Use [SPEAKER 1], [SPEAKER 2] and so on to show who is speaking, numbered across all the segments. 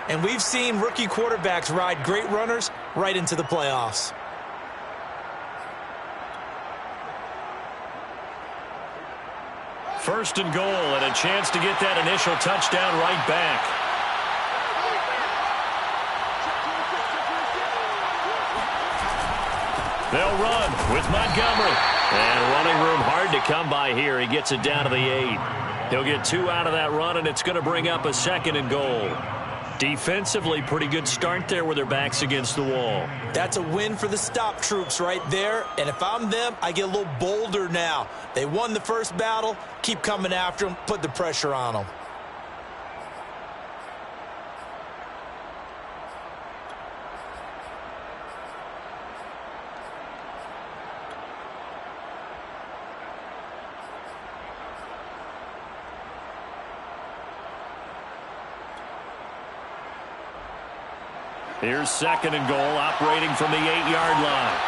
[SPEAKER 1] And we've seen rookie quarterbacks ride great runners right into the playoffs.
[SPEAKER 2] First and goal, and a chance to get that initial touchdown right back. They'll run with Montgomery. And running room hard to come by here. He gets it down to the 8. He'll get 2 out of that run, and it's going to bring up a second and goal. Defensively, pretty good start there with their backs against the wall.
[SPEAKER 1] That's a win for the stop troops right there. And if I'm them, I get a little bolder now. They won the first battle. Keep coming after them. Put the pressure on them.
[SPEAKER 2] Here's second and goal, operating from the 8-yard line.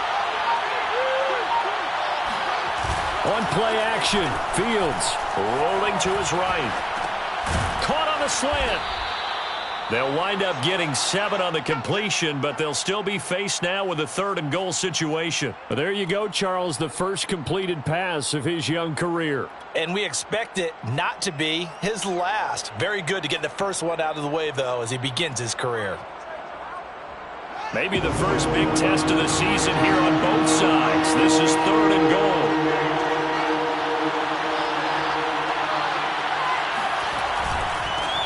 [SPEAKER 2] On play action, Fields rolling to his right. Caught on the slant. They'll wind up getting 7 on the completion, but they'll still be faced now with a third and goal situation.
[SPEAKER 3] Well, there you go, Charles, the first completed pass of his young career.
[SPEAKER 1] And we expect it not to be his last. Very good to get the first one out of the way, though, as he begins his career.
[SPEAKER 2] Maybe the first big test of the season here on both sides. This is third and goal.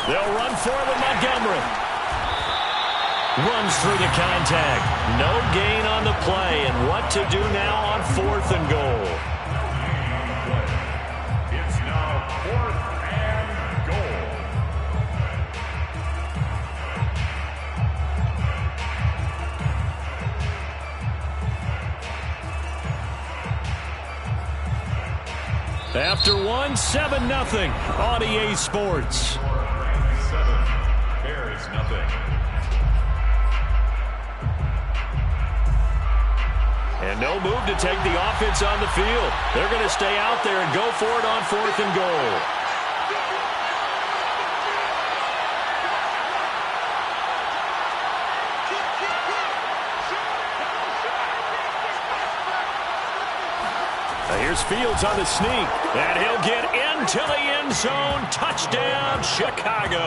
[SPEAKER 2] They'll run for it with Montgomery. Runs through the contact. No gain on the play. And what to do now on fourth and goal?
[SPEAKER 4] It's now fourth and goal.
[SPEAKER 2] After one, 7-0 on EA Sports.
[SPEAKER 4] 7 Bears nothing.
[SPEAKER 2] And no move to take the offense on the field. They're going to stay out there and go for it on fourth and goal. Here's Fields on the sneak, and he'll get into the end zone. Touchdown, Chicago.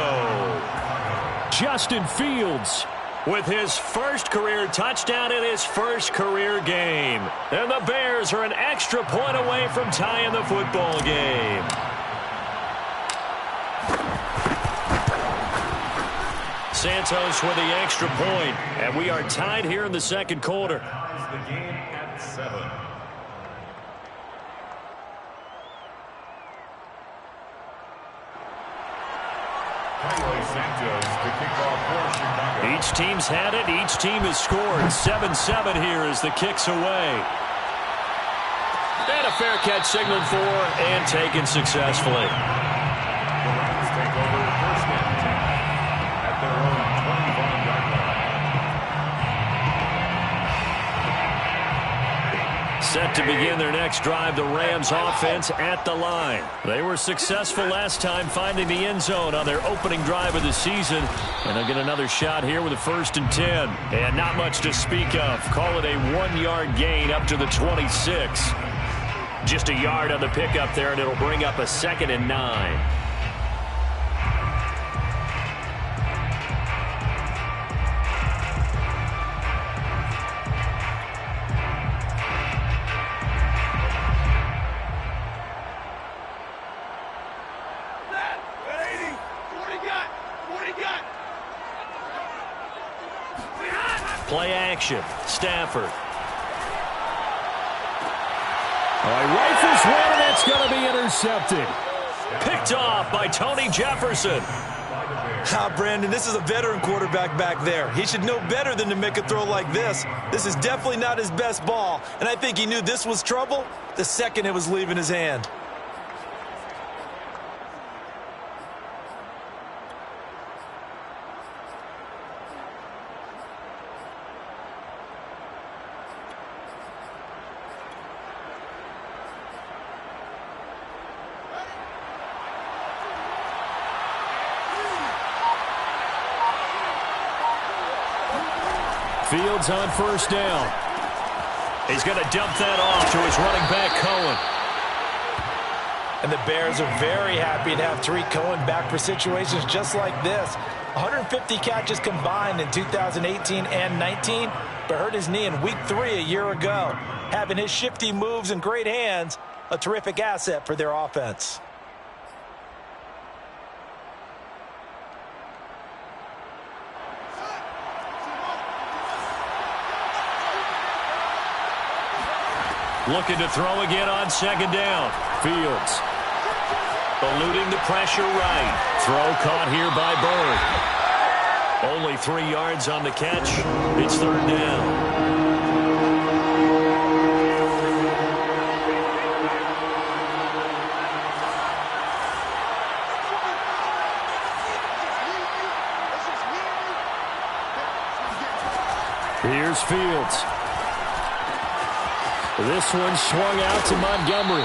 [SPEAKER 3] Justin Fields
[SPEAKER 2] with his first career touchdown in his first career game. And the Bears are an extra point away from tying the football game. Santos with the extra point, and we are tied here in the second quarter.
[SPEAKER 4] The game at 7.
[SPEAKER 2] Each team's had it. Each team has scored. 7-7 here as the kick's away. And a fair catch signaled for and taken successfully.
[SPEAKER 4] The Rams take over first and 10 at their own 25-yard line.
[SPEAKER 2] Set to begin their next drive, the Rams offense at the line. They were successful last time finding the end zone on their opening drive of the season. And they'll get another shot here with a first and 10. And not much to speak of. Call it a 1-yard gain up to the 26. Just a yard on the pickup there, and it'll bring up a second and 9. Play action. Stafford.
[SPEAKER 3] All right, rifles one, and that's going to be intercepted.
[SPEAKER 2] Picked off by Tony Jefferson.
[SPEAKER 1] Brandon, this is a veteran quarterback back there. He should know better than to make a throw like this. This is definitely not his best ball, and I think he knew this was trouble the second it was leaving his hand.
[SPEAKER 3] Fields on first down.
[SPEAKER 2] He's going to dump that off to his running back, Cohen.
[SPEAKER 1] And the Bears are very happy to have Tariq Cohen back for situations just like this. 150 catches combined in 2018 and 19, but hurt his knee in week 3 a year ago. Having his shifty moves and great hands, a terrific asset for their offense.
[SPEAKER 2] Looking to throw again on second down. Fields eluding the pressure right. Throw caught here by Bird. Only 3 yards on the catch. It's third down.
[SPEAKER 3] Here's Fields. This one swung out to Montgomery.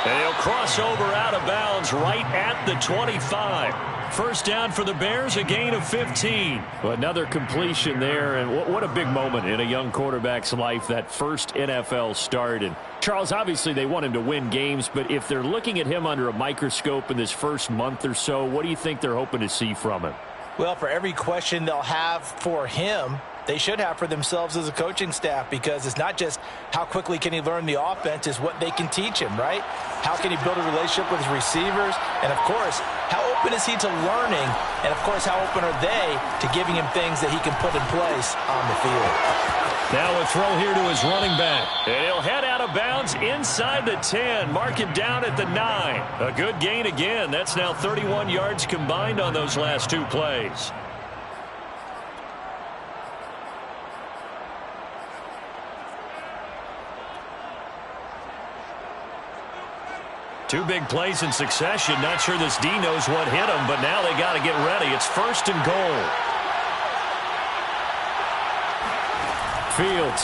[SPEAKER 2] And he'll cross over out of bounds right at the 25. First down for the Bears, a gain of 15.
[SPEAKER 3] Another completion there, and what a big moment in a young quarterback's life, that first NFL start. And Charles, obviously they want him to win games, but if they're looking at him under a microscope in this first month or so, what do you think they're hoping to see from him?
[SPEAKER 1] Well, for every question they'll have for him, they should have for themselves as a coaching staff, because it's not just how quickly can he learn the offense, it's what they can teach him, right? How can he build a relationship with his receivers? And, of course, how open is he to learning? And, of course, how open are they to giving him things that he can put in place on the field?
[SPEAKER 2] Now a throw here to his running back. And he'll head out of bounds inside the 10. Mark him down at the 9. A good gain again. That's now 31 yards combined on those last 2 plays. Two big plays in succession. Not sure this D knows what hit him, but now they got to get ready. It's first and goal.
[SPEAKER 3] Fields.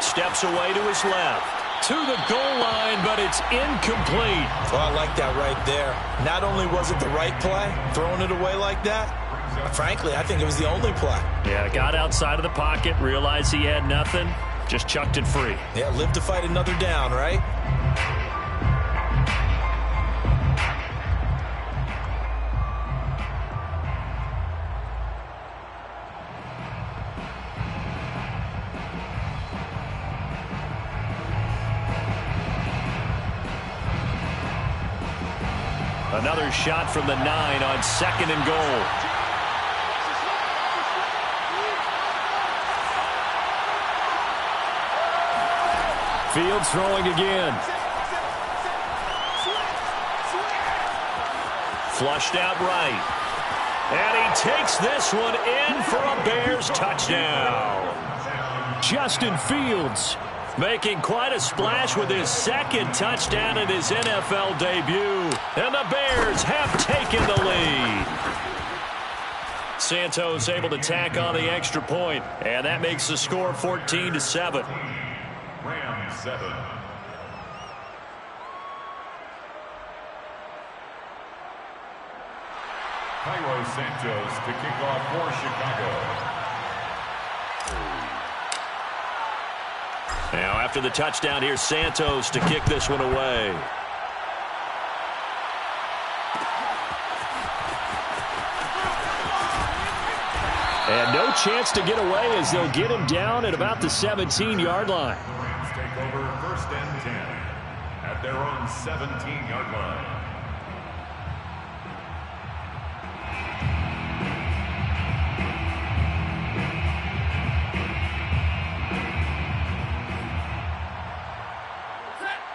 [SPEAKER 2] Steps away to his left. To the goal line, but it's incomplete.
[SPEAKER 1] Well, I like that right there. Not only was it the right play, throwing it away like that, frankly, I think it was the only play.
[SPEAKER 2] Yeah, got outside of the pocket, realized he had nothing. Just chucked it free.
[SPEAKER 1] Yeah, live to fight another down, right?
[SPEAKER 2] Another shot from the 9 on second and goal.
[SPEAKER 3] Fields throwing again.
[SPEAKER 2] Flushed out right. And he takes this one in for a Bears touchdown.
[SPEAKER 3] Justin Fields
[SPEAKER 2] making quite a splash with his second touchdown in his NFL debut. And the Bears have taken the lead. Santos able to tack on the extra point, and that makes the score 14-7.
[SPEAKER 4] Rams 7. Cairo Santos to kick off for Chicago.
[SPEAKER 2] Now after the touchdown, here's Santos to kick this one away.
[SPEAKER 3] And no chance to get away as they'll get him down at about the 17-yard line.
[SPEAKER 4] Rams take over first and 10 at their own 17-yard line.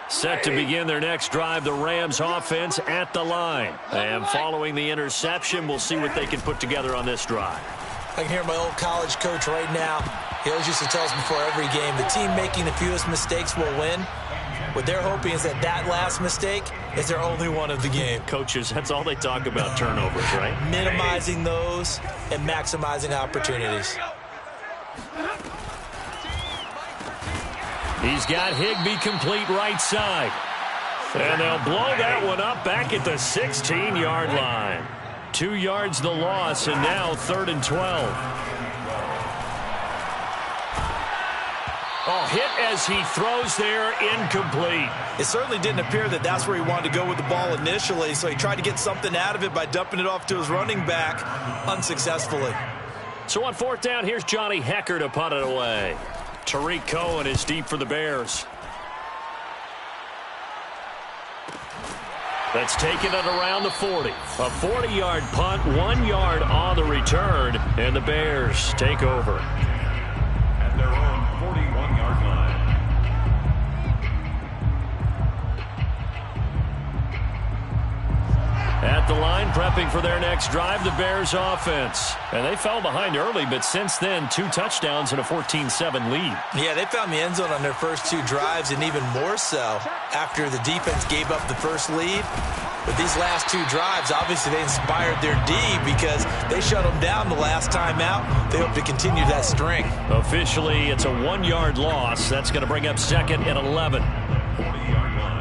[SPEAKER 2] Set to begin their next drive, the Rams offense at the line. And following the interception, we'll see what they can put together on this drive.
[SPEAKER 1] I can hear my old college coach right now. He always used to tell us before every game, the team making the fewest mistakes will win. What they're hoping is that that last mistake is their only one of the game.
[SPEAKER 2] Coaches, that's all they talk about, turnovers, right?
[SPEAKER 1] Minimizing those and maximizing opportunities.
[SPEAKER 2] He's got Higbee complete right side. And they'll blow that one up back at the 16-yard line. 2 yards the loss, and now 3rd and 12. Oh, hit as he throws there, incomplete.
[SPEAKER 1] It certainly didn't appear that that's where he wanted to go with the ball initially, so he tried to get something out of it by dumping it off to his running back unsuccessfully.
[SPEAKER 2] So on 4th down, here's Johnny Hecker to punt it away. Tariq Cohen is deep for the Bears. That's taken it around the 40. A 40-yard punt, 1 yard on the return, and the Bears take over.
[SPEAKER 4] At their own 41-yard line.
[SPEAKER 2] At the line, prepping for their next drive, the Bears offense. And they fell behind early, but since then, 2 touchdowns and a 14-7 lead.
[SPEAKER 1] Yeah, they found the end zone on their first 2 drives, and even more so after the defense gave up the first lead. But these last 2 drives, obviously they inspired their D because they shut them down the last time out. They hope to continue that string.
[SPEAKER 2] Officially, it's a 1-yard loss. That's going to bring up 2nd and 11.
[SPEAKER 4] 40-yard line.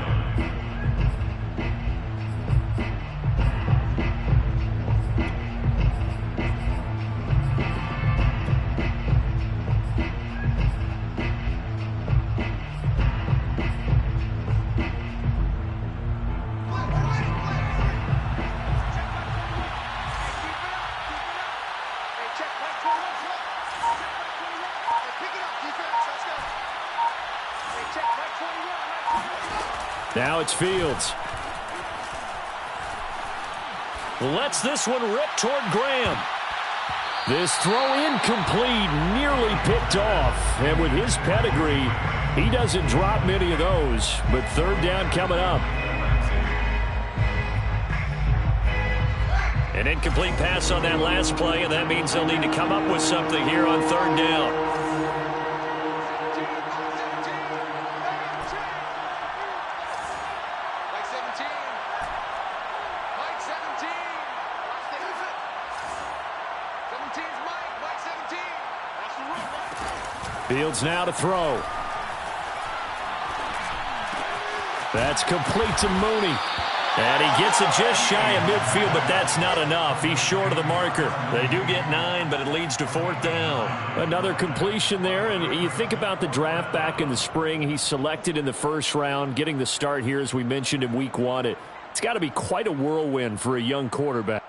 [SPEAKER 2] Now it's Fields. Lets this one rip toward Graham. This throw incomplete, nearly picked off. And with his pedigree, he doesn't drop many of those. But 3rd down coming up. An incomplete pass on that last play, and that means they'll need to come up with something here on 3rd down. Fields now to throw. That's complete to Mooney. And he gets it just shy of midfield, but that's not enough. He's short of the marker. They do get 9, but it leads to 4th down. Another completion there, and you think about the draft back in the spring. He's selected in the 1st round, getting the start here, as we mentioned in week 1. It's got to be quite a whirlwind for a young quarterback.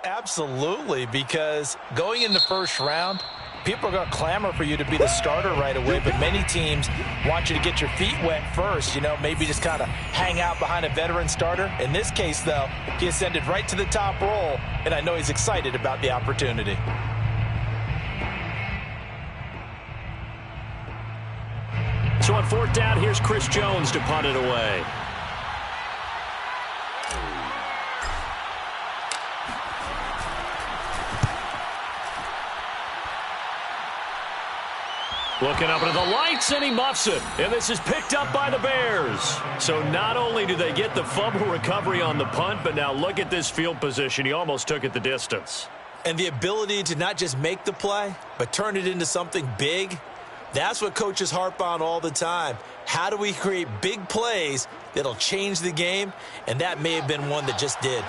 [SPEAKER 1] Absolutely, because going in the 1st round, people are going to clamor for you to be the starter right away, but many teams want you to get your feet wet first, maybe just kind of hang out behind a veteran starter. In this case, though, he ascended right to the top roll, and I know he's excited about the opportunity.
[SPEAKER 2] So on 4th down, here's Chris Jones to punt it away. Looking up into the lights, and he muffs it. And this is picked up by the Bears. So not only do they get the fumble recovery on the punt, but now look at this field position. He almost took it the distance.
[SPEAKER 1] And the ability to not just make the play, but turn it into something big, that's what coaches harp on all the time. How do we create big plays that'll change the game? And that may have been one that just did.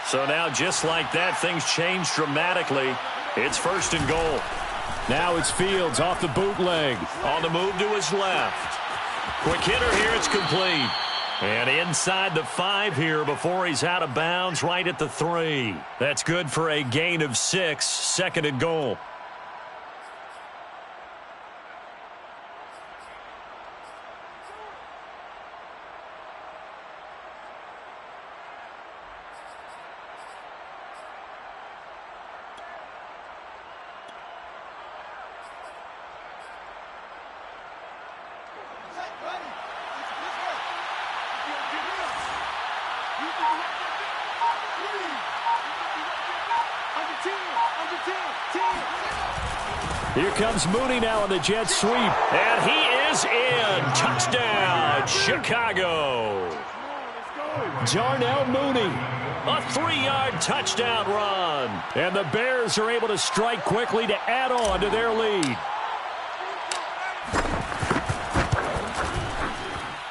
[SPEAKER 2] So now, just like that, things change dramatically. It's 1st and goal. Now it's Fields off the bootleg. On the move to his left. Quick hitter here, it's complete. And inside the 5 here before he's out of bounds, right at the 3. That's good for a gain of 6, 2nd and goal. Here comes Mooney now on the jet sweep. And he is in. Touchdown, Chicago. Darnell Mooney. A 3-yard touchdown run. And the Bears are able to strike quickly to add on to their lead.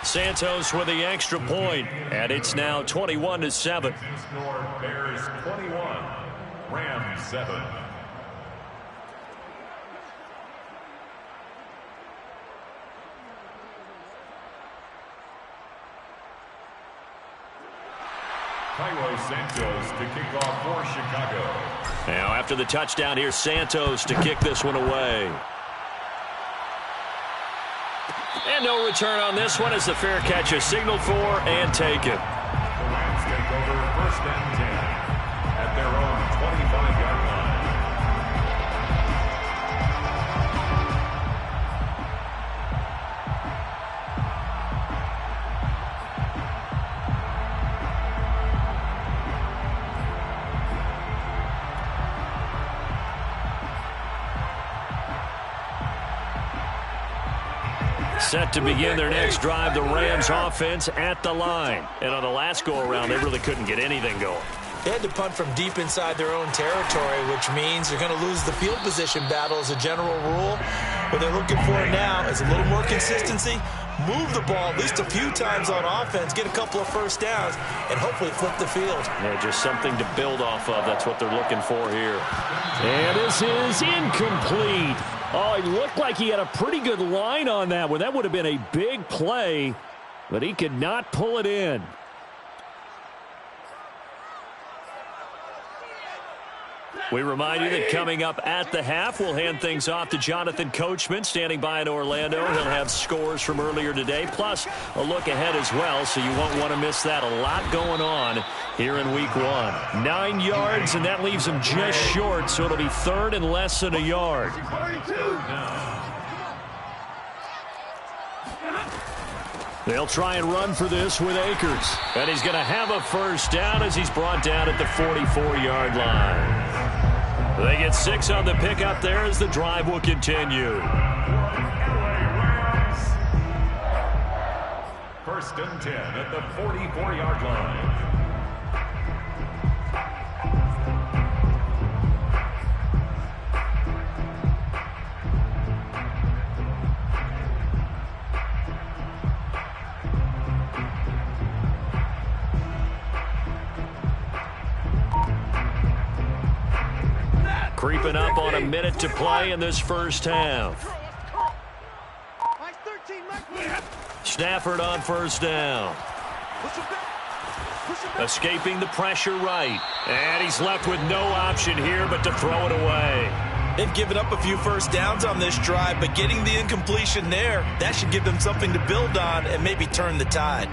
[SPEAKER 2] Santos with the extra point, and it's now 21-7.
[SPEAKER 4] Bears 21, Rams 7. Cairo Santos to kick off for Chicago.
[SPEAKER 2] Now after the touchdown, here's Santos to kick this one away. And no return on this one as the fair catch is signaled for and taken.
[SPEAKER 4] The Rams take over 1st and 10 at their own 25-yard line.
[SPEAKER 2] Set to begin their next drive, the Rams offense at the line. And on the last go-around, they really couldn't get anything going.
[SPEAKER 1] They had to punt from deep inside their own territory, which means they're going to lose the field position battle as a general rule. What they're looking for now is a little more consistency, move the ball at least a few times on offense, get a couple of first downs, and hopefully flip the field.
[SPEAKER 2] Yeah, just something to build off of. That's what they're looking for here. And this is incomplete. Oh, it looked like he had a pretty good line on that one. That would have been a big play, but he could not pull it in. We remind you that coming up at the half, we'll hand things off to Jonathan Coachman, standing by in Orlando. He'll have scores from earlier today, plus a look ahead as well, so you won't want to miss that. A lot going on here in Week 1. 9 yards, and that leaves him just short, so it'll be 3rd and less than a yard. They'll try and run for this with Akers. And he's going to have a first down as he's brought down at the 44-yard line. They get 6 on the pickup there as the drive will continue.
[SPEAKER 4] 1st and 10 at the 44-yard line.
[SPEAKER 2] Creeping up on a minute to play in this first half. Stafford on first down. Escaping the pressure right. And he's left with no option here but to throw it away.
[SPEAKER 1] They've given up a few first downs on this drive, but getting the incompletion there, that should give them something to build on and maybe turn the tide.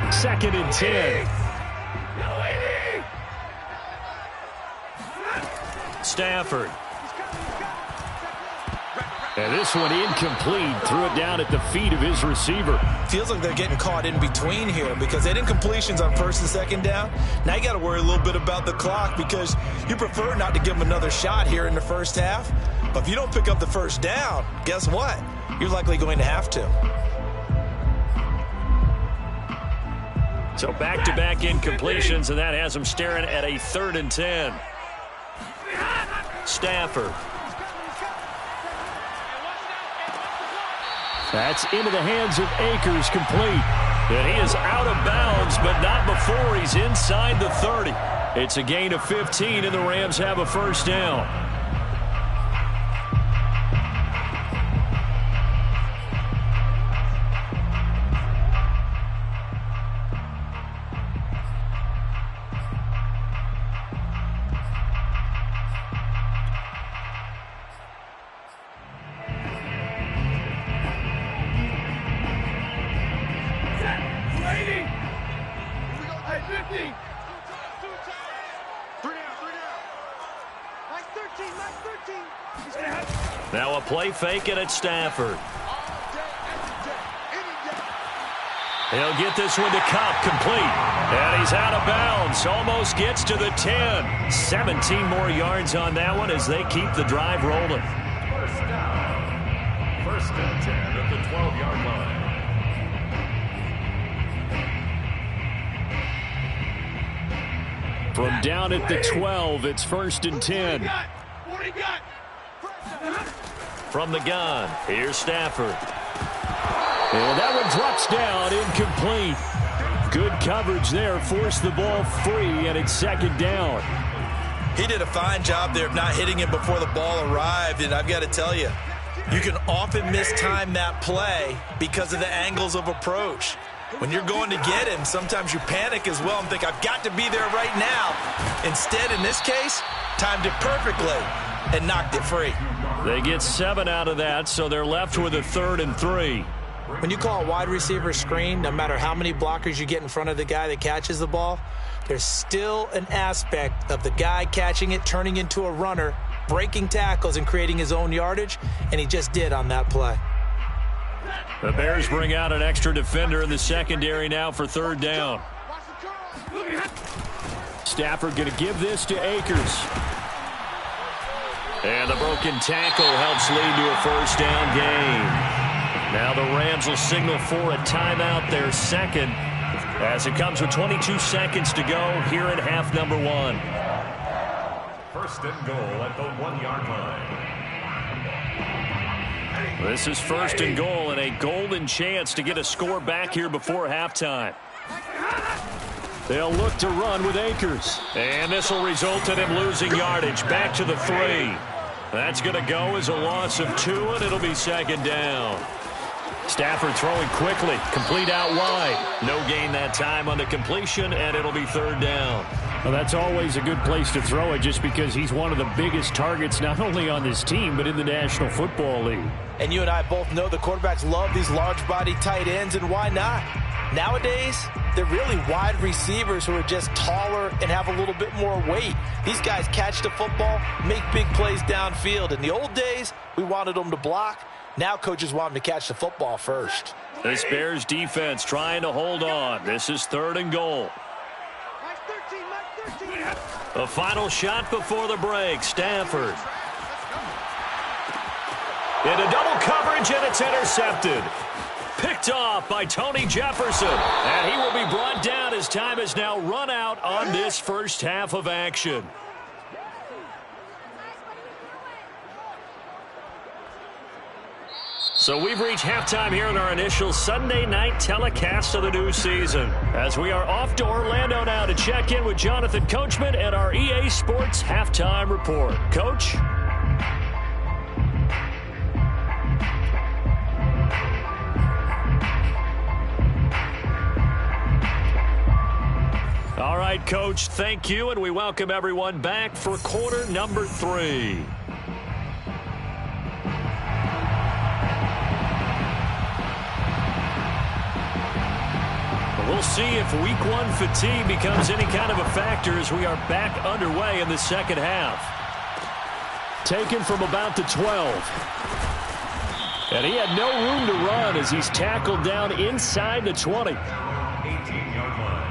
[SPEAKER 2] Second and 10. Stafford. And this one incomplete. Threw it down at the feet of his receiver.
[SPEAKER 1] Feels like they're getting caught in between here because they had incompletions on 1st and 2nd down. Now you got to worry a little bit about the clock because you prefer not to give them another shot here in the first half. But if you don't pick up the first down, guess what? You're likely going to have to.
[SPEAKER 2] So back-to-back incompletions, and that has them staring at a 3rd and 10. Stafford. That's into the hands of Akers, complete. And he is out of bounds, but not before he's inside the 30. It's a gain of 15, and the Rams have a first down. Now a play fake, and it's Stafford. He'll get this one to Cup, complete. And he's out of bounds. Almost gets to the 10. 17 more yards on that one as they keep the drive rolling.
[SPEAKER 4] First down. First and 10 at the 12-yard line.
[SPEAKER 2] From down at the 12, it's first and 10. From the gun, here's Stafford. And that one drops down, incomplete. Good coverage there, forced the ball free, and it's second down.
[SPEAKER 1] He did a fine job there of not hitting him before the ball arrived, and I've got to tell you, you can often mistime that play because of the angles of approach. When you're going to get him, sometimes you panic as well and think, I've got to be there right now. Instead, in this case, timed it perfectly and knocked it free.
[SPEAKER 2] They get 7 out of that, so they're left with a 3rd and 3.
[SPEAKER 5] When you call a wide receiver screen, no matter how many blockers you get in front of the guy that catches the ball, there's still an aspect of the guy catching it, turning into a runner, breaking tackles and creating his own yardage, and he just did on that play.
[SPEAKER 2] The Bears bring out an extra defender in the secondary now for 3rd down. Stafford going to give this to Akers. And the broken tackle helps lead to a first down gain. Now the Rams will signal for a timeout, their second, as it comes with 22 seconds to go here in half number 1.
[SPEAKER 4] First and goal at the 1-yard line.
[SPEAKER 2] This is first and goal and a golden chance to get a score back here before halftime. They'll look to run with Akers. And this will result in him losing yardage back to the 3. That's going to go as a loss of 2, and it'll be second down. Stafford throwing quickly, complete out wide. No gain that time on the completion, and it'll be 3rd down.
[SPEAKER 3] Well, that's always a good place to throw it just because he's one of the biggest targets not only on this team but in the National Football League.
[SPEAKER 5] And you and I both know the quarterbacks love these large-body tight ends, and why not? Nowadays, they're really wide receivers who are just taller and have a little bit more weight. These guys catch the football, make big plays downfield. In the old days, we wanted them to block. Now coaches want them to catch the football first.
[SPEAKER 2] This Bears defense trying to hold on. This is 3rd and goal. The final shot before the break. Stafford. Into double coverage, and it's intercepted. Picked off by Tony Jefferson. And he will be brought down as time has now run out on this first half of action. So we've reached halftime here in our initial Sunday night telecast of the new season. As we are off to Orlando now to check in with Jonathan Coachman and our EA Sports Halftime Report. Coach? All right, Coach, thank you, and we welcome everyone back for quarter number 3. We'll see if week 1 fatigue becomes any kind of a factor as we are back underway in the second half. Taken from about the 12. And he had no room to run as he's tackled down inside the 20.
[SPEAKER 4] 18-yard line.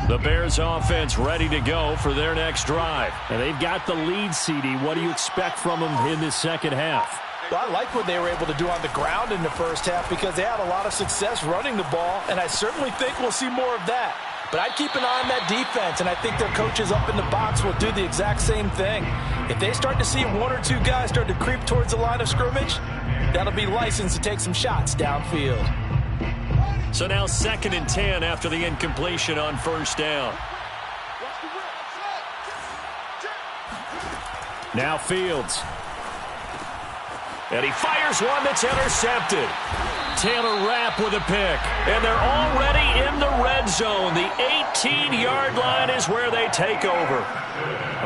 [SPEAKER 2] The Bears offense ready to go for their next drive.
[SPEAKER 3] And they've got the lead, CD. What do you expect from them in the second half?
[SPEAKER 5] Well, I like what they were able to do on the ground in the first half because they had a lot of success running the ball, and I certainly think we'll see more of that. But I'd keep an eye on that defense, and I think their coaches up in the box will do the exact same thing. If they start to see 1 or 2 guys start to creep towards the line of scrimmage, that'll be licensed to take some shots downfield.
[SPEAKER 2] So now 2nd and 10 after the incompletion on first down. Now Fields. And he fires one that's intercepted. Taylor Rapp with a pick. And they're already in the red zone. The 18-yard line is where they take over.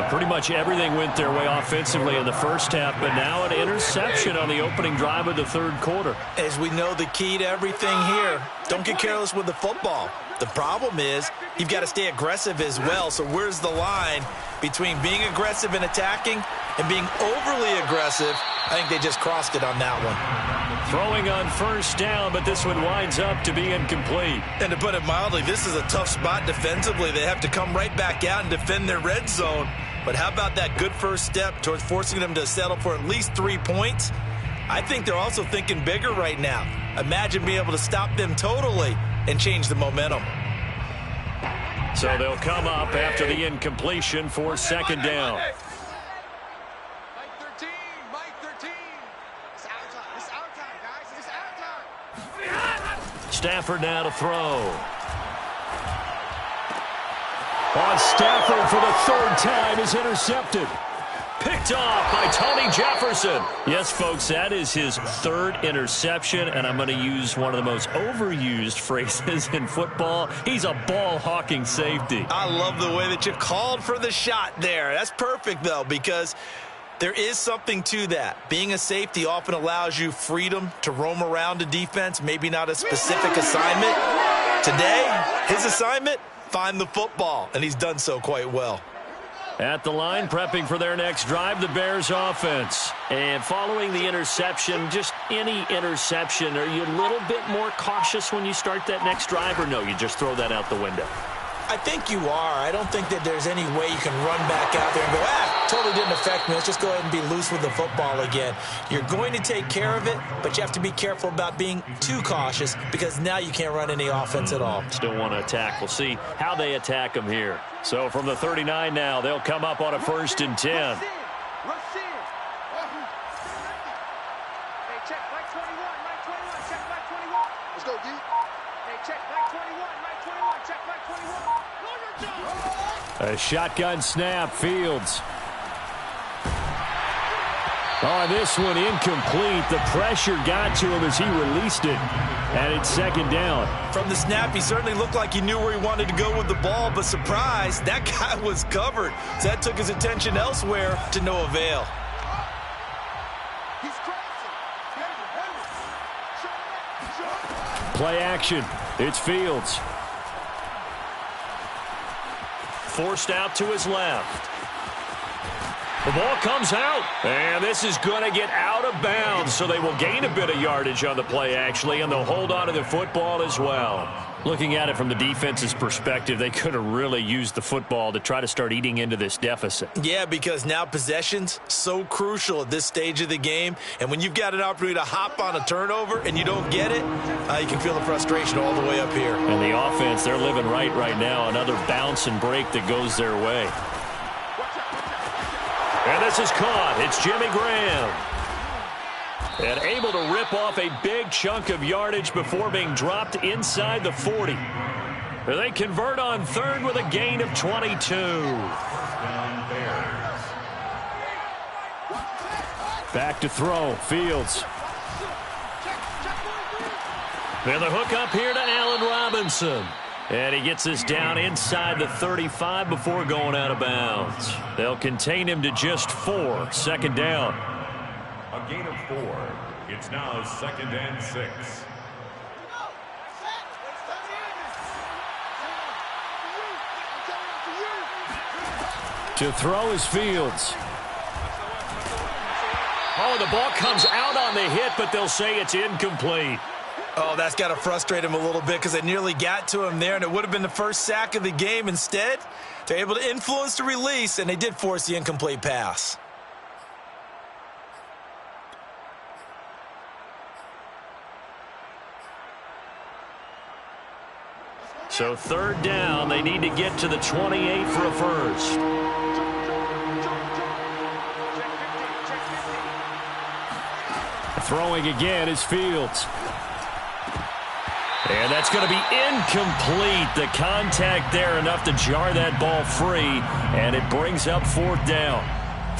[SPEAKER 2] Pretty much everything went their way offensively in the first half, but now an interception on the opening drive of the third quarter.
[SPEAKER 5] As we know, the key to everything here, don't get careless with the football. The problem is you've got to stay aggressive as well. So where's the line between being aggressive and attacking and being overly aggressive? I think they just crossed it on that one.
[SPEAKER 2] Throwing on first down, but this one winds up to be incomplete.
[SPEAKER 5] And to put it mildly, this is a tough spot defensively. They have to come right back out and defend their red zone. But how about that good first step towards forcing them to settle for at least 3 points? I think they're also thinking bigger right now. Imagine being able to stop them totally and change the momentum.
[SPEAKER 2] So they'll come up after the incompletion for second down.
[SPEAKER 6] Mike 13, Mike 13. It's our time. It's our time, guys. It's our time.
[SPEAKER 2] Stafford now to throw. On Stafford for the third time is intercepted. Picked off by Tony Jefferson. Yes, folks, that is his third interception, and I'm going to use one of the most overused phrases in football. He's a ball-hawking safety.
[SPEAKER 5] I love the way that you called for the shot there. That's perfect, though, because there is something to that. Being a safety often allows you freedom to roam around a defense, maybe not a specific assignment. Today, his assignment, find the football, and he's done so quite well.
[SPEAKER 2] At the line, prepping for their next drive, the Bears offense. And following the interception, just any interception, are you a little bit more cautious when you start that next drive, or no, you just throw that out the window?
[SPEAKER 5] I think you are. I don't think that there's any way you can run back out there and go, totally didn't affect me. Let's just go ahead and be loose with the football again. You're going to take care of it, but you have to be careful about being too cautious because now you can't run any offense at all.
[SPEAKER 2] Still want to attack. We'll see how they attack them here. So from the 39 now, they'll come up on a 1st and 10.
[SPEAKER 6] Let's go, D. Hey, check Mike 21, Mike 21, check Mike 21.
[SPEAKER 2] A shotgun snap, Fields. Oh, this one incomplete. The pressure got to him as he released it. And it's second down.
[SPEAKER 5] From the snap, he certainly looked like he knew where he wanted to go with the ball, but surprise, that guy was covered. So that took his attention elsewhere to no avail.
[SPEAKER 2] Play action. It's Fields. Forced out to his left. The ball comes out, and this is going to get out of bounds, so they will gain a bit of yardage on the play, actually, and they'll hold on to the football as well. Looking at it from the defense's perspective, they could have really used the football to try to start eating into this deficit.
[SPEAKER 5] Yeah, because now possession's so crucial at this stage of the game, and when you've got an opportunity to hop on a turnover and you don't get it, you can feel the frustration all the way up here.
[SPEAKER 2] And the offense, they're living right now. Another bounce and break that goes their way. And this is caught. It's Jimmy Graham. And able to rip off a big chunk of yardage before being dropped inside the 40. They convert on third with a gain of 22. Back to throw. Fields. And the hook up here to Allen Robinson. And he gets us down inside the 35 before going out of bounds. They'll contain him to just 4. Second down.
[SPEAKER 4] A gain of 4. It's now 2nd and 6.
[SPEAKER 2] To throw is Fields. Oh, the ball comes out on the hit, but they'll say it's incomplete.
[SPEAKER 5] Oh, that's got to frustrate him a little bit because it nearly got to him there, and it would have been the first sack of the game. Instead, they're able to influence the release, and they did force the incomplete pass.
[SPEAKER 2] So third down, they need to get to the 28 for a first. Throwing again is Fields. And that's going to be incomplete. The contact there enough to jar that ball free, and it brings up 4th down.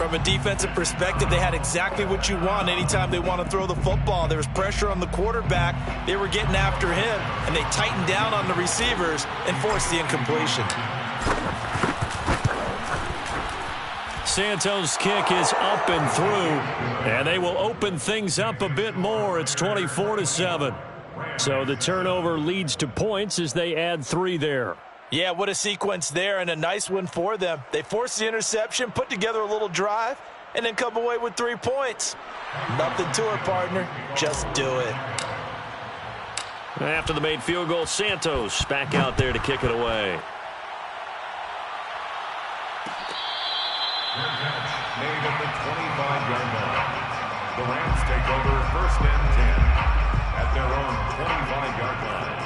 [SPEAKER 5] From a defensive perspective, they had exactly what you want anytime they want to throw the football. There was pressure on the quarterback. They were getting after him, and they tightened down on the receivers and forced the incompletion.
[SPEAKER 2] Santos' kick is up and through, and they will open things up a bit more. It's 24-7. So the turnover leads to points as they add 3 there.
[SPEAKER 5] Yeah, what a sequence there, and a nice one for them. They forced the interception, put together a little drive, and then come away with 3 points. Nothing to it, partner. Just do it.
[SPEAKER 2] After the made field goal, Santos back out there to kick it away.
[SPEAKER 4] Made at the 25-yard line. The Rams take over 1st and 10 at their own 25-yard line.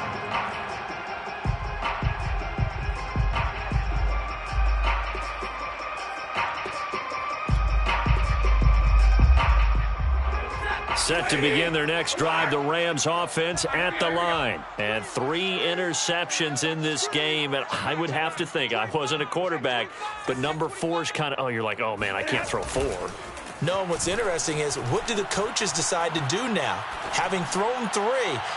[SPEAKER 2] Set to begin their next drive, the Rams offense at the line. And 3 interceptions in this game. And I would have to think, I wasn't a quarterback, but number 4 is kind of, you're like, oh, man, I can't throw 4.
[SPEAKER 5] No, and what's interesting is, what do the coaches decide to do now? Having thrown 3,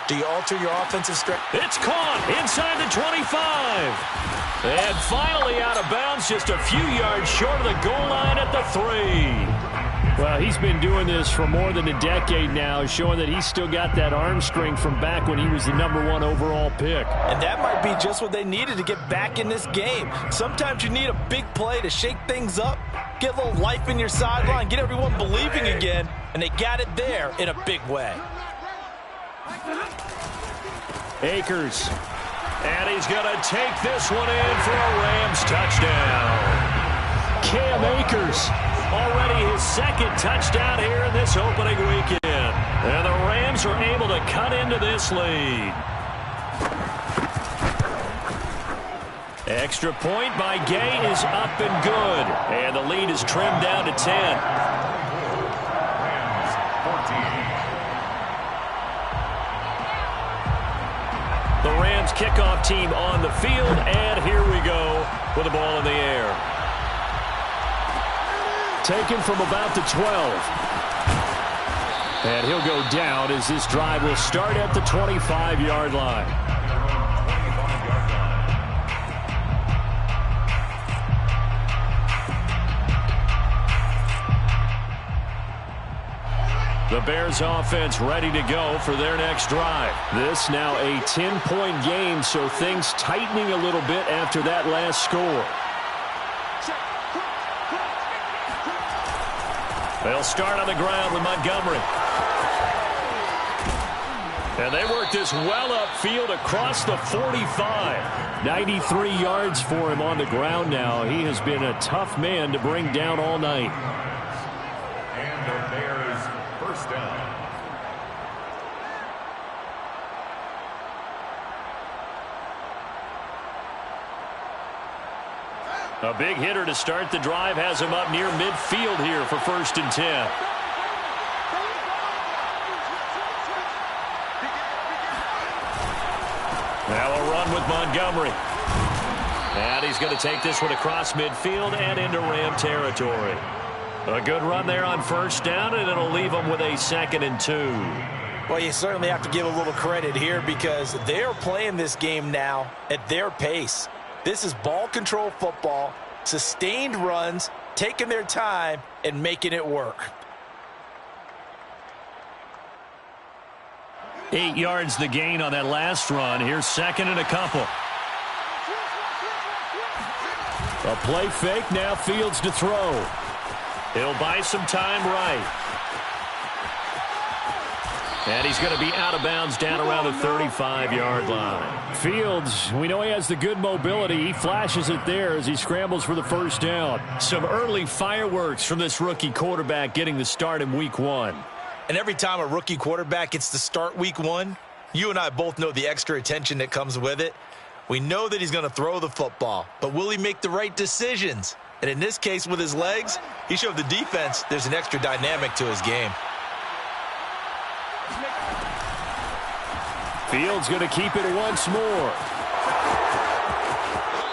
[SPEAKER 5] do you alter your offensive strategy?
[SPEAKER 2] It's caught inside the 25. And finally out of bounds, just a few yards short of the goal line at the 3.
[SPEAKER 3] Well, he's been doing this for more than a decade now, showing that he's still got that arm strength from back when he was the #1 overall pick.
[SPEAKER 5] And that might be just what they needed to get back in this game. Sometimes you need a big play to shake things up, get a little life in your sideline, get everyone believing again, and they got it there in a big way.
[SPEAKER 2] Akers. And he's going to take this one in for a Rams touchdown.
[SPEAKER 3] Cam Akers.
[SPEAKER 2] Already his 2nd touchdown here in this opening weekend. And the Rams are able to cut into this lead. Extra point by Gay is up and good. And the lead is trimmed down to 10.
[SPEAKER 4] Rams 14.
[SPEAKER 2] The Rams kickoff team on the field. And here we go with the ball in the air.
[SPEAKER 3] Taken from about the 12. And he'll go down as this drive will start at the 25-yard line.
[SPEAKER 2] The Bears offense ready to go for their next drive.
[SPEAKER 3] This now a 10-point game, so things tightening a little bit after that last score.
[SPEAKER 2] They'll start on the ground with Montgomery. And they work this well upfield across the 45.
[SPEAKER 3] 93 yards for him on the ground now. He has been a tough man to bring down all night.
[SPEAKER 4] And the Bears 1st down.
[SPEAKER 2] A big hitter to start the drive has him up near midfield here for 1st and 10. Now a run with Montgomery. And he's going to take this one across midfield and into Ram territory. A good run there on 1st down, and it'll leave them with a 2nd and 2.
[SPEAKER 5] Well, you certainly have to give a little credit here because they're playing this game now at their pace. This is ball control football, sustained runs, taking their time, and making it work.
[SPEAKER 2] 8 yards the gain on that last run. Here's 2nd and a couple.
[SPEAKER 3] A play fake, now Fields to throw.
[SPEAKER 2] He'll buy some time right. And he's going to be out of bounds down around the 35-yard line.
[SPEAKER 3] Fields, we know he has the good mobility. He flashes it there as he scrambles for the 1st down.
[SPEAKER 2] Some early fireworks from this rookie quarterback getting the start in week 1.
[SPEAKER 5] And every time a rookie quarterback gets to start week 1, you and I both know the extra attention that comes with it. We know that he's going to throw the football, but will he make the right decisions? And in this case, with his legs, he showed the defense there's an extra dynamic to his game.
[SPEAKER 3] Fields going to keep it once more.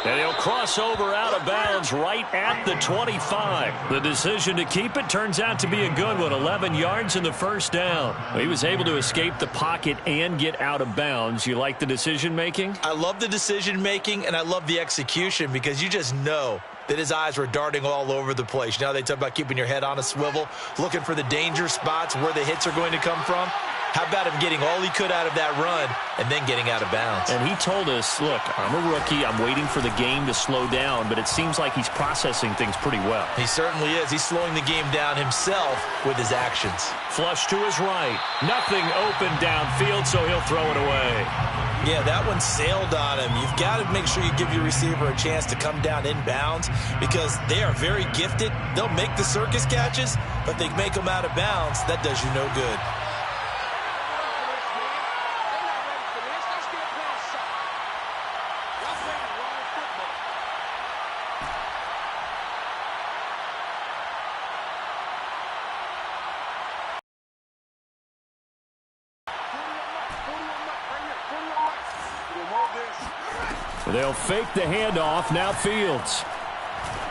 [SPEAKER 2] And he'll cross over out of bounds right at the 25. The decision to keep it turns out to be a good one. 11 yards in the first down. He was able to escape the pocket and get out of bounds. You like the decision making?
[SPEAKER 5] I love the decision making, and I love the execution because you just know that his eyes were darting all over the place. You know, they talk about keeping your head on a swivel, looking for the danger spots where the hits are going to come from. How about him getting all he could out of that run and then getting out of bounds?
[SPEAKER 2] And he told us, look, I'm a rookie. I'm waiting for the game to slow down, but it seems like he's processing things pretty well.
[SPEAKER 5] He certainly is. He's slowing the game down himself with his actions.
[SPEAKER 2] Flush to his right. Nothing open downfield, so he'll throw it away.
[SPEAKER 5] Yeah, that one sailed on him. You've got to make sure you give your receiver a chance to come down inbounds because they are very gifted. They'll make the circus catches, but they make them out of bounds. That does you no good.
[SPEAKER 2] They'll fake the handoff. Now Fields.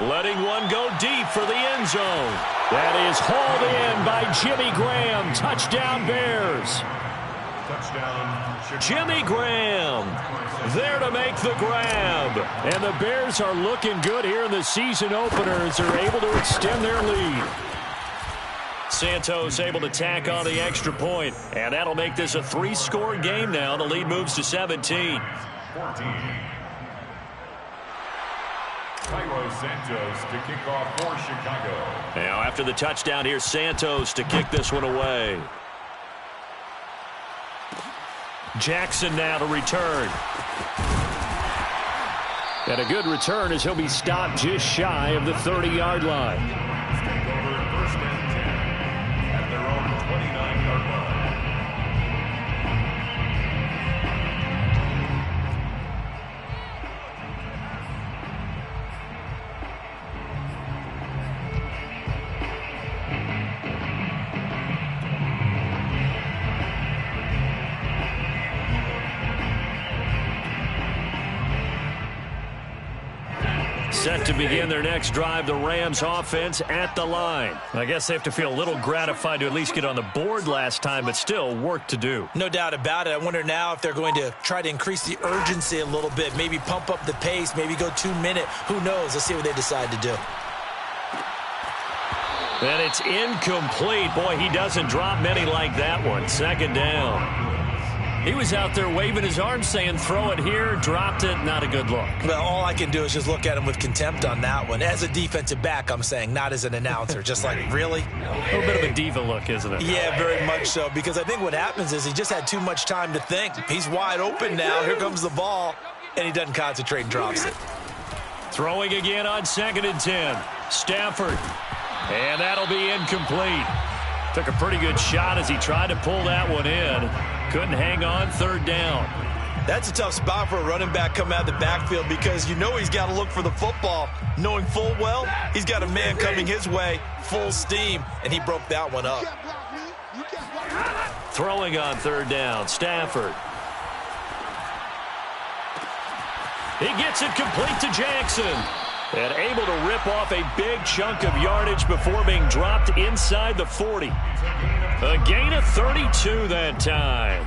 [SPEAKER 2] Letting one go deep for the end zone. That is hauled in by Jimmy Graham. Touchdown Bears.
[SPEAKER 4] Touchdown.
[SPEAKER 2] Jimmy Graham there to make the grab. And the Bears are looking good here in the season opener as they're able to extend their lead. Santos able to tack on the extra point. And that'll make this a 3-score game now. The lead moves to 17.
[SPEAKER 4] 14. Cairo Santos to kick off for Chicago.
[SPEAKER 2] Now after the touchdown, here's Santos to kick this one away. Jackson now to return. And a good return as he'll be stopped just shy of the 30-yard line.
[SPEAKER 4] Take over first and 10 at their own 29-yard line.
[SPEAKER 2] Set to begin their next drive, the Rams offense at the line. I guess they have to feel a little gratified to at least get on the board last time, but still work to do.
[SPEAKER 5] No doubt about it. I wonder now if they're going to try to increase the urgency a little bit, maybe pump up the pace, maybe go 2-minute. Who knows? Let's see what they decide to do.
[SPEAKER 2] And it's incomplete. Boy, he doesn't drop many like that one. Second down. He was out there waving his arms saying, throw it here, dropped it, not a good look.
[SPEAKER 5] Well, all I can do is just look at him with contempt on that one. As a defensive back, I'm saying, not as an announcer. Just like, really?
[SPEAKER 2] A little bit of a diva look, isn't it?
[SPEAKER 5] Yeah, very much so, because I think what happens is he just had too much time to think. He's wide open now. Here comes the ball, and he doesn't concentrate and drops it.
[SPEAKER 2] Throwing again on 2nd and 10. Stafford. And that'll be incomplete. Took a pretty good shot as he tried to pull that one in. Couldn't hang on. 3rd down.
[SPEAKER 5] That's a tough spot for a running back coming out of the backfield because you know he's got to look for the football, knowing full well he's got a man coming his way, full steam, and he broke that one up.
[SPEAKER 2] Throwing on 3rd down. Stafford. He gets it complete to Jackson. And able to rip off a big chunk of yardage before being dropped inside the 40. A gain of 32 that time.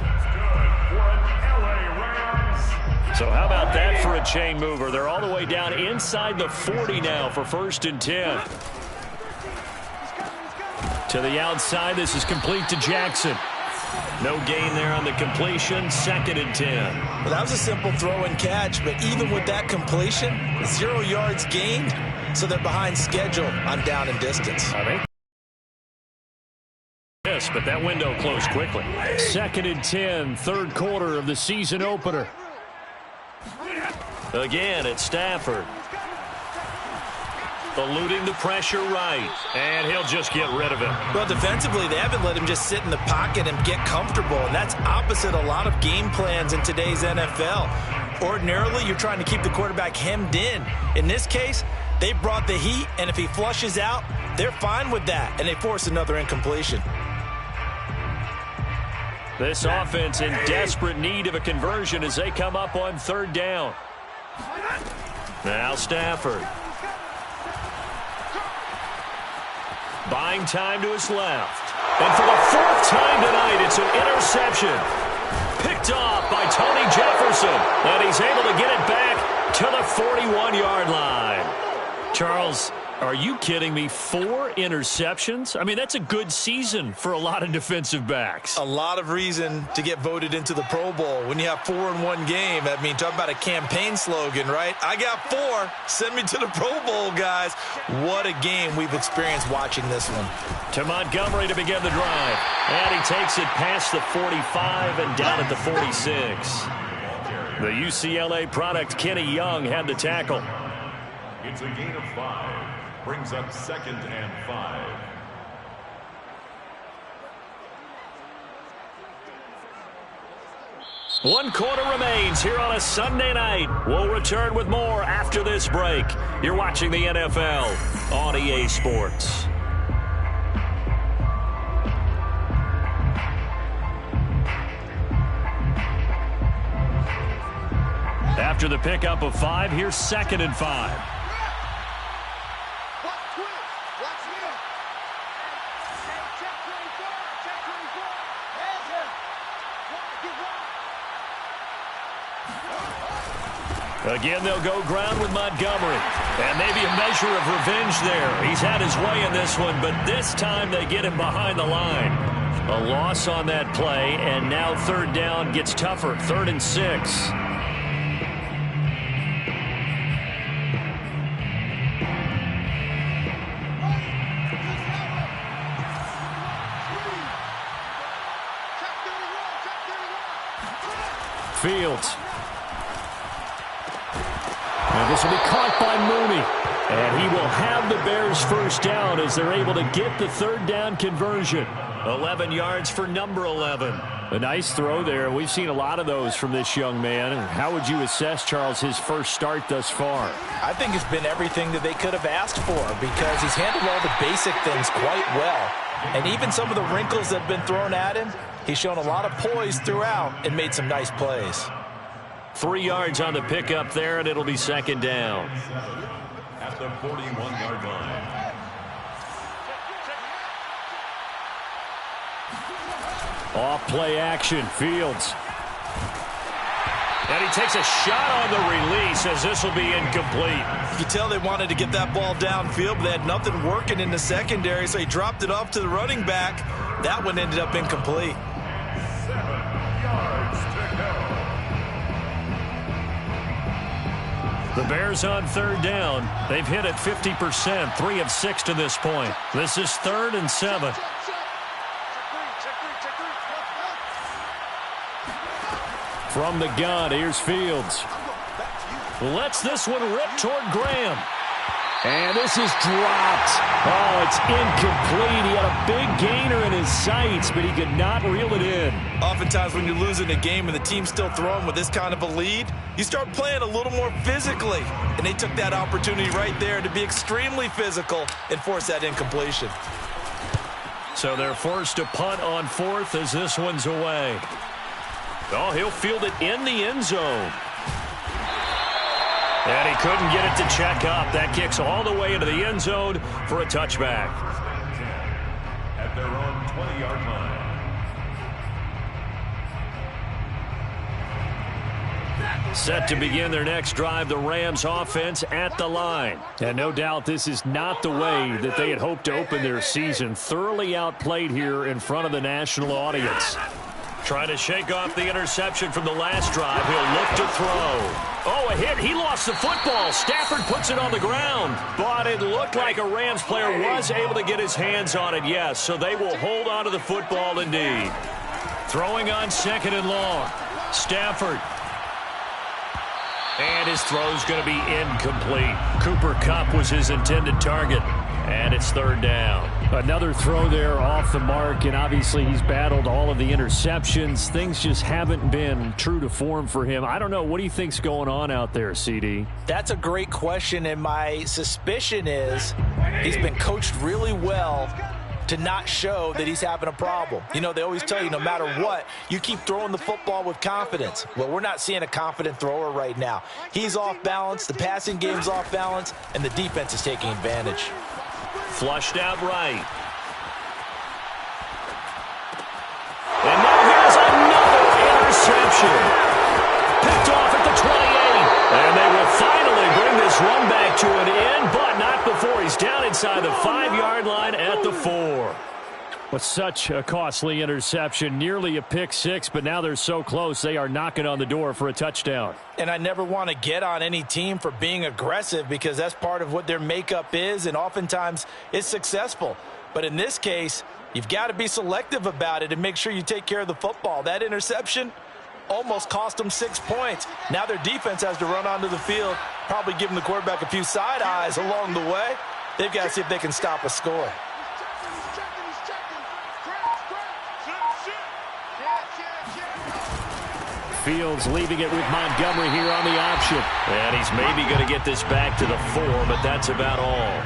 [SPEAKER 2] So how about that for a chain mover? They're all the way down inside the 40 now for 1st and 10. To the outside, this is complete to Jackson. No gain there on the completion. 2nd and 10.
[SPEAKER 5] Well, that was a simple throw and catch, but even with that completion, 0 yards gained, so they're behind schedule on down and distance.
[SPEAKER 2] I think. Yes, but that window closed quickly. 2nd and 10, 3rd quarter of the season opener. Again, it's Stafford. Eluding the pressure right, and he'll just get rid of it.
[SPEAKER 5] Well, defensively, they haven't let him just sit in the pocket and get comfortable, and that's opposite a lot of game plans in today's NFL. Ordinarily, you're trying to keep the quarterback hemmed in. In this case, they brought the heat, and if he flushes out, they're fine with that, and they force another incompletion.
[SPEAKER 2] This offense in desperate need of a conversion as they come up on 3rd down. Now Stafford. Buying time to his left. And for the fourth time tonight, it's an interception. Picked off by Tony Jefferson. And he's able to get it back to the 41-yard line. Charles, are you kidding me? 4 interceptions? I mean, that's a good season for a lot of defensive backs.
[SPEAKER 1] A lot of reason to get voted into the Pro Bowl. When you have 4 in one game, I mean, talk about a campaign slogan, right? I got 4. Send me to the Pro Bowl, guys. What a game we've experienced watching this one.
[SPEAKER 2] To Montgomery to begin the drive. And he takes it past the 45 and down at the 46. The UCLA product, Kenny Young, had the tackle.
[SPEAKER 4] It's a gain of 5. Brings up 2nd and 5.
[SPEAKER 2] One quarter remains here on a Sunday night. We'll return with more after this break. You're watching the NFL on EA Sports. After the pickup of 5, here's 2nd and 5. Again, they'll go ground with Montgomery. And maybe a measure of revenge there. He's had his way in this one, but this time they get him behind the line. A loss on that play, and now 3rd down gets tougher. 3rd and 6. Fields. And this will be caught by Mooney. And he will have the Bears' first down as they're able to get the 3rd down conversion. 11 yards for number 11. A nice throw there. We've seen a lot of those from this young man. How would you assess, Charles, his first start thus far?
[SPEAKER 5] I think it's been everything that they could have asked for because he's handled all the basic things quite well. And even some of the wrinkles that have been thrown at him, he's shown a lot of poise throughout and made some nice plays.
[SPEAKER 2] 3 yards on the pickup there, and it'll be 2nd down.
[SPEAKER 4] At the 41-yard line.
[SPEAKER 2] Off play action, Fields. And he takes a shot on the release as this will be incomplete.
[SPEAKER 1] You can tell they wanted to get that ball downfield, but they had nothing working in the secondary, so he dropped it off to the running back. That one ended up incomplete.
[SPEAKER 4] 7 yards to go.
[SPEAKER 2] The Bears on 3rd down. They've hit it 50%, 3 of 6 to this point. This is 3rd and 7. From the gun, here's Fields. Lets this one rip toward Graham. And this is dropped. Oh, it's incomplete. He had a big gainer in his sights, but he could not reel it in.
[SPEAKER 1] Oftentimes when you're losing a game and the team's still throwing with this kind of a lead, you start playing a little more physically. And they took that opportunity right there to be extremely physical and force that incompletion.
[SPEAKER 2] So they're forced to punt on 4th as this one's away. Oh, he'll field it in the end zone. And he couldn't get it to check up. That kicks all the way into the end zone for a touchback.
[SPEAKER 4] At their own 20-yard line.
[SPEAKER 2] Set to begin their next drive, the Rams offense at the line. And no doubt this is not the way that they had hoped to open their season. Thoroughly outplayed here in front of the national audience. Trying to shake off the interception from the last drive. He'll look to throw. Oh, a hit. He lost the football. Stafford puts it on the ground. But it looked like a Rams player was able to get his hands on it, yes. So they will hold on to the football indeed. Throwing on 2nd and long. Stafford. And his throw's going to be incomplete. Cooper Kupp was his intended target. And it's 3rd down. Another throw there off the mark, and obviously he's battled all of the interceptions. Things just haven't been true to form for him. I don't know. What do you think's going on out there, CD?
[SPEAKER 5] That's a great question, and my suspicion is he's been coached really well to not show that he's having a problem. You know, they always tell you no matter what, you keep throwing the football with confidence. Well, we're not seeing a confident thrower right now. He's off balance, the passing game's off balance, and the defense is taking advantage.
[SPEAKER 2] Flushed out right. And now here's another interception. Picked off at the 28. And they will finally bring this run back to an end, but not before he's down inside the 5-yard line at the 4.
[SPEAKER 3] But such a costly interception, nearly a pick six, but now they're so close they are knocking on the door for a touchdown.
[SPEAKER 5] And I never want to get on any team for being aggressive because that's part of what their makeup is, and oftentimes it's successful. But in this case, you've got to be selective about it and make sure you take care of the football. That interception almost cost them 6 points. Now their defense has to run onto the field, probably giving the quarterback a few side eyes along the way. They've got to see if they can stop a score.
[SPEAKER 3] Fields leaving it with Montgomery here on the option.
[SPEAKER 2] And he's maybe going to get this back to the 4, but that's about all.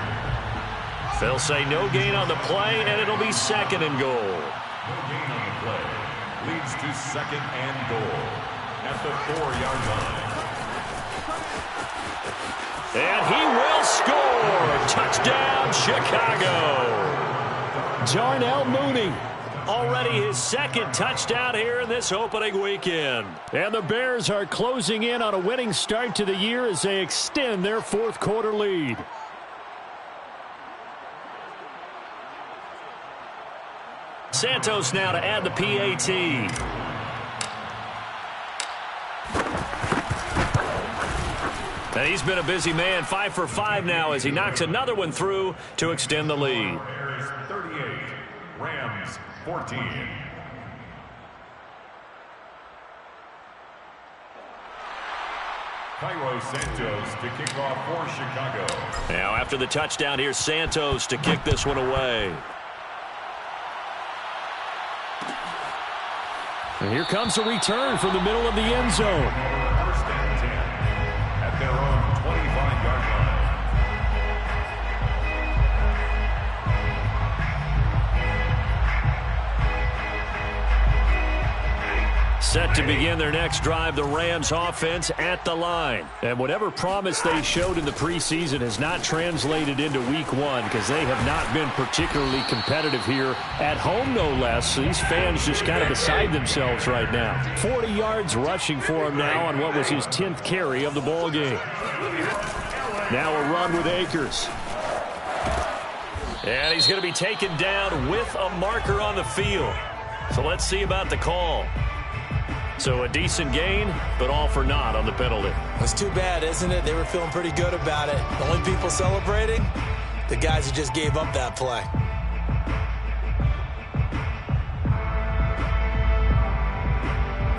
[SPEAKER 2] They'll say no gain on the play, and it'll be second and goal.
[SPEAKER 4] No gain on the play. Leads to second and goal at the 4-yard line.
[SPEAKER 2] And he will score. Touchdown, Chicago.
[SPEAKER 3] Darnell Mooney.
[SPEAKER 2] Already his second touchdown here in this opening weekend.
[SPEAKER 3] And the Bears are closing in on a winning start to the year as they extend their fourth-quarter lead.
[SPEAKER 2] Santos now to add the PAT. And he's been a busy man, 5 for 5 now as he knocks another one through to extend the lead.
[SPEAKER 4] Bears 38, Rams 14. Cairo Santos to kick off for Chicago.
[SPEAKER 2] Now after the touchdown, here's Santos to kick this one away.
[SPEAKER 3] And here comes a return from the middle of the end zone.
[SPEAKER 4] First and 10 at their own 25-yard line.
[SPEAKER 2] Set to begin their next drive, the Rams offense at the line.
[SPEAKER 3] And whatever promise they showed in the preseason has not translated into week one because they have not been particularly competitive here at home, no less. So these fans just kind of beside themselves right now. 40 yards rushing for him now on what was his 10th carry of the ball game. Now a run with Akers.
[SPEAKER 2] And he's going to be taken down with a marker on the field. So let's see about the call. So a decent gain, but all for naught on the penalty.
[SPEAKER 5] It's too bad, isn't it? They were feeling pretty good about it. The only people celebrating, the guys who just gave up that play.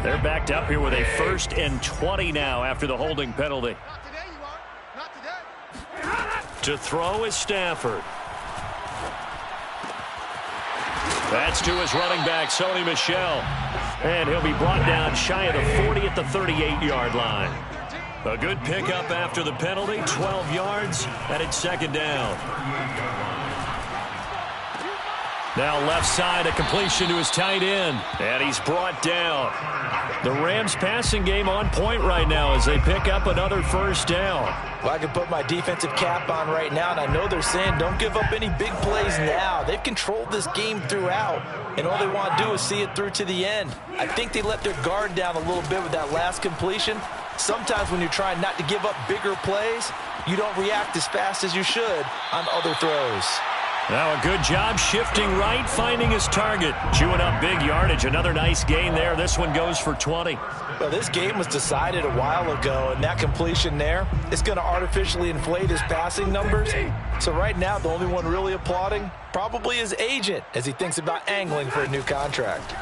[SPEAKER 2] They're backed up here with a 1st and 20 now after the holding penalty.
[SPEAKER 6] Not today, you are. Not today.
[SPEAKER 2] To throw is Stafford. That's to his running back, Sony Michel. And he'll be brought down shy of the 40 at the 38-yard line. A good pickup after the penalty, 12 yards, and it's second down. Now left side, a completion to his tight end, and he's brought down. The Rams passing game on point right now as they pick up another first down.
[SPEAKER 5] Well, I can put my defensive cap on right now, and I know they're saying don't give up any big plays now. They've controlled this game throughout, and all they want to do is see it through to the end. I think they let their guard down a little bit with that last completion. Sometimes when you're trying not to give up bigger plays, you don't react as fast as you should on other throws.
[SPEAKER 2] Now a good job shifting right, finding his target. Chewing up big yardage. Another nice gain there. This one goes for 20.
[SPEAKER 5] Well, this game was decided a while ago, and that completion there is going to artificially inflate his passing numbers. So right now, the only one really applauding probably his agent as he thinks about angling for a new contract.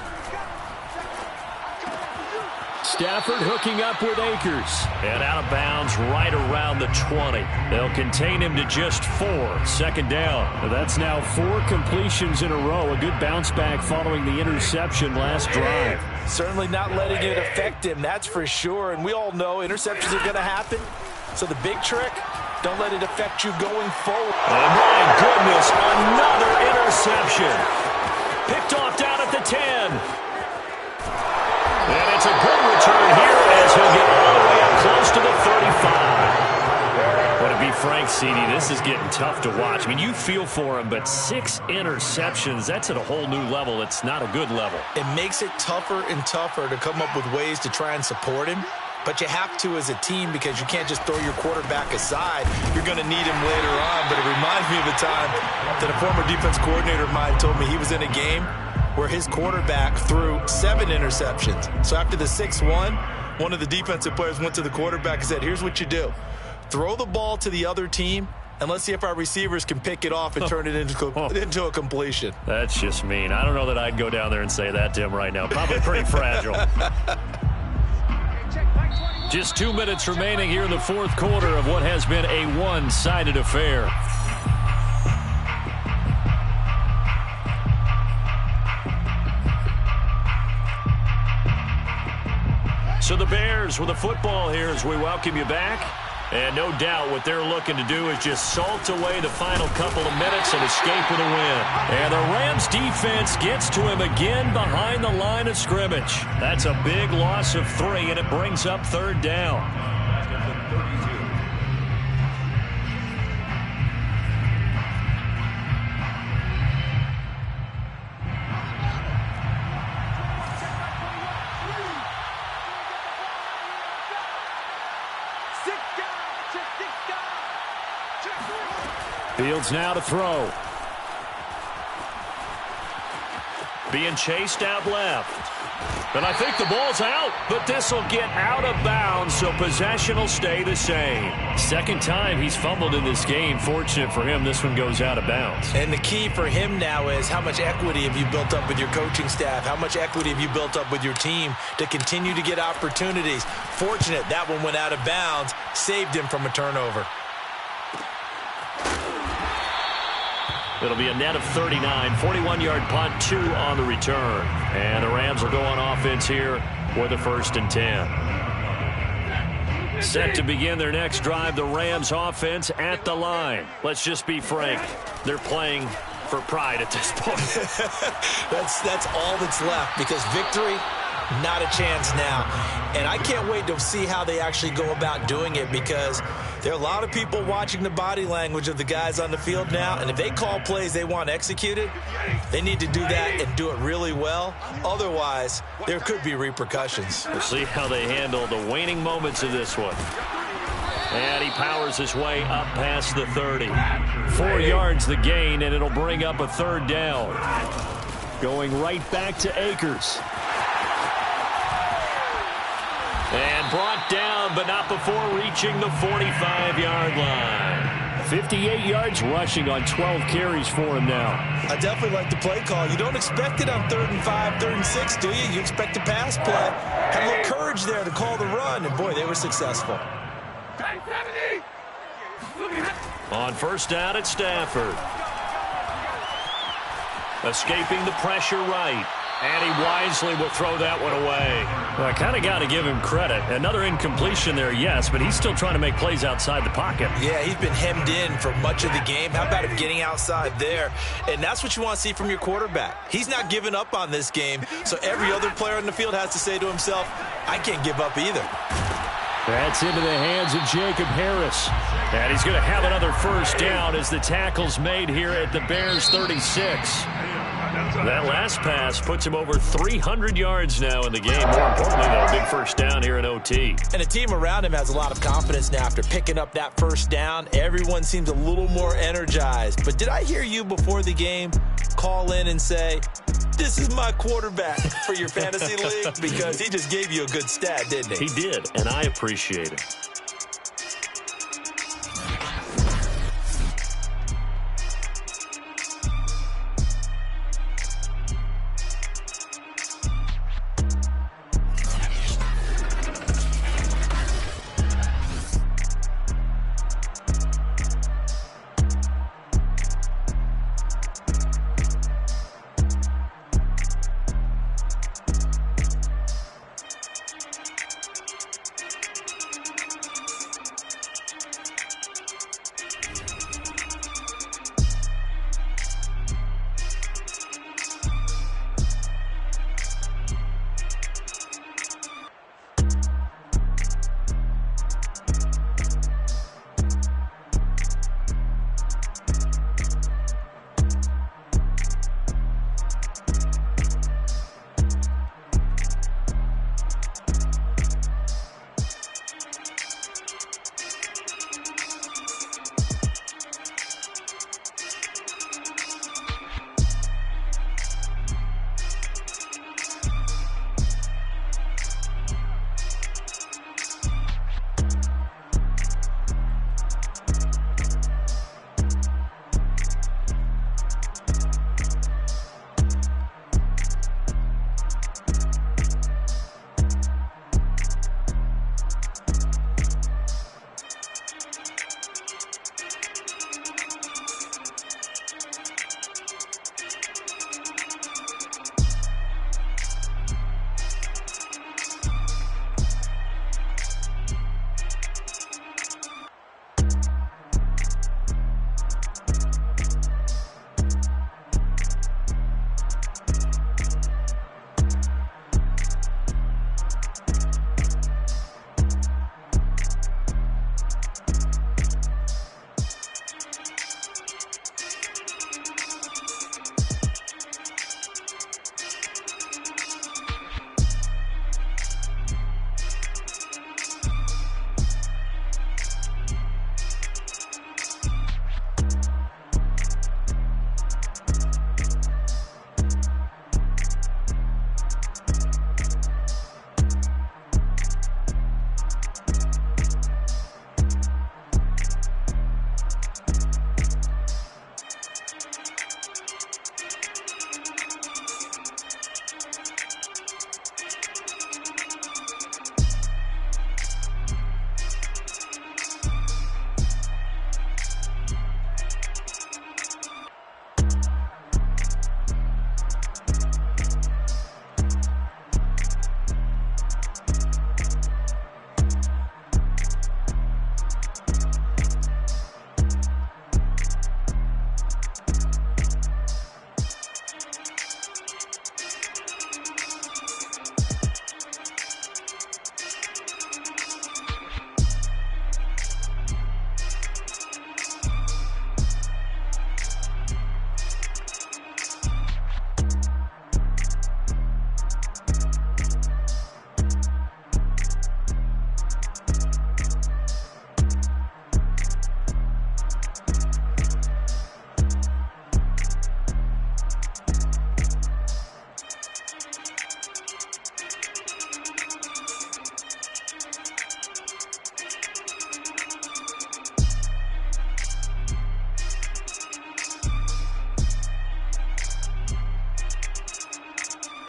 [SPEAKER 3] Stafford hooking up with Akers.
[SPEAKER 2] And out of bounds right around the 20. They'll contain him to just 4. Second down.
[SPEAKER 3] That's now 4 completions in a row. A good bounce back following the interception last drive.
[SPEAKER 5] Certainly not letting it affect him, that's for sure. And we all know interceptions are going to happen. So the big trick, Don't let it affect you going forward.
[SPEAKER 2] And my goodness, another interception. Picked off down at the 10. And it's a good return here as he'll get all the way up close to the 35. Well, to be frank, CD, this is getting tough to watch. I mean, you feel for him, but 6 interceptions, that's at a whole new level. It's not a good level.
[SPEAKER 5] It makes it tougher and tougher to come up with ways to try and support him. But you have to as a team because you can't just throw your quarterback aside. You're going to need him later on. But it reminds me of a time that a former defense coordinator of mine told me he was in a game where his quarterback threw 7 interceptions. So after the 6-1, one of the defensive players went to the quarterback and said, here's what you do. Throw the ball to the other team, and let's see if our receivers can pick it off and turn it into a completion.
[SPEAKER 2] That's just mean. I don't know that I'd go down there and say that to him right now. Probably pretty fragile. Just 2 minutes remaining here in the fourth quarter of what has been a one-sided affair. So the Bears with the football here as we welcome you back. And no doubt what they're looking to do is just salt away the final couple of minutes and escape with a win. And the Rams defense gets to him again behind the line of scrimmage. That's a big loss of 3, and it brings up 3rd down. Fields now to throw. Being chased out left. And I think the ball's out, but this will get out of bounds, so possession will stay the same. Second time he's fumbled in this game. Fortunate for him, this one goes out of bounds.
[SPEAKER 5] And the key for him now is how much equity have you built up with your coaching staff? How much equity have you built up with your team to continue to get opportunities? Fortunate that one went out of bounds, saved him from a turnover.
[SPEAKER 2] It'll be a net of 39, 41-yard punt, 2 on the return. And the Rams will go on offense here with a 1st and 10. Set to begin their next drive, the Rams offense at the line. Let's just be frank, they're playing for pride at this point.
[SPEAKER 5] That's all that's left because victory, not a chance now. And I can't wait to see how they actually go about doing it because there are a lot of people watching the body language of the guys on the field now, and if they call plays they want executed, they need to do that and do it really well. Otherwise, there could be repercussions.
[SPEAKER 2] We'll see how they handle the waning moments of this one. And he powers his way up past the 30. 4 yards the gain, and it'll bring up a 3rd down. Going right back to Akers. And brought down, but not before reaching the 45-yard line. 58 yards rushing on 12 carries for him now.
[SPEAKER 5] I definitely like the play call. You don't expect it on 3rd and 5, 3rd and 6, do you? You expect a pass play. Had a little courage there to call the run, and boy, they were successful.
[SPEAKER 2] On 1st down at Stafford. Escaping the pressure right. And he wisely will throw that one away. Well, I kind of got to give him credit. Another incompletion there, yes, but he's still trying to make plays outside the pocket.
[SPEAKER 5] Yeah, he's been hemmed in for much of the game. How about him getting outside there? And that's what you want to see from your quarterback. He's not giving up on this game, so every other player on the field has to say to himself, I can't give up either.
[SPEAKER 2] That's into the hands of Jacob Harris. And he's going to have another 1st down as the tackle's made here at the Bears' 36. That last pass puts him over 300 yards now in the game. More importantly, though, a big 1st down here in OT.
[SPEAKER 5] And the team around him has a lot of confidence now after picking up that 1st down. Everyone seems a little more energized. But did I hear you before the game call in and say, this is my quarterback for your fantasy league? Because he just gave you a good stat, didn't he?
[SPEAKER 2] He did, and I appreciate it.